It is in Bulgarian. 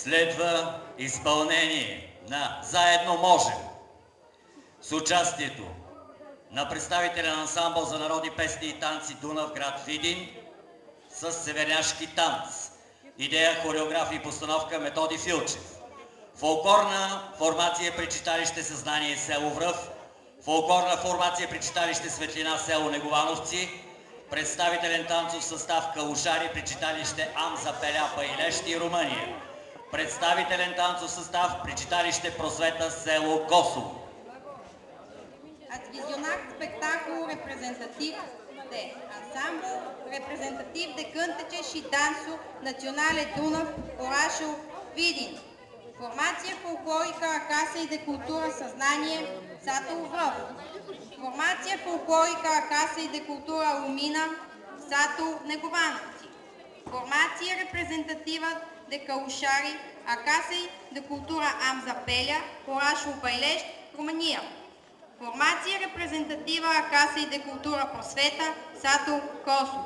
Следва изпълнение на "Заедно можем" с участието на представителя на ансамбъл за народни песни и танци Дунав, град Видин, с северняшки танц. Идея, хореография и постановка Методи Филчев. Фолклорна формация при читалище Съзнание, село Връв. Фолклорна формация при читалище Светлина, село Неговановци. Представителен танцов състав Калушари при читалище Амза, Пеляпа и Лещи, Румъния. Представителен танцов състав при читалище Просвета, село Косово. Als Visionact-Spectacol reprezentativ de ansamblu, reprezentativ de cântece și dansul Naționale Dunav, orașul Vidin. Formație folclorică a Casei de Cultură Съзнание, satul Vrăv. Formație folclorică a Casei de Cultură Lumina, satul Negovanovci. Formație reprezentativă de Căușari a Casei de Cultură Amza Pelea, orașul Băilești, România. Formație reprezentativă a Casei de Cultură Просвета, satul Kosovo.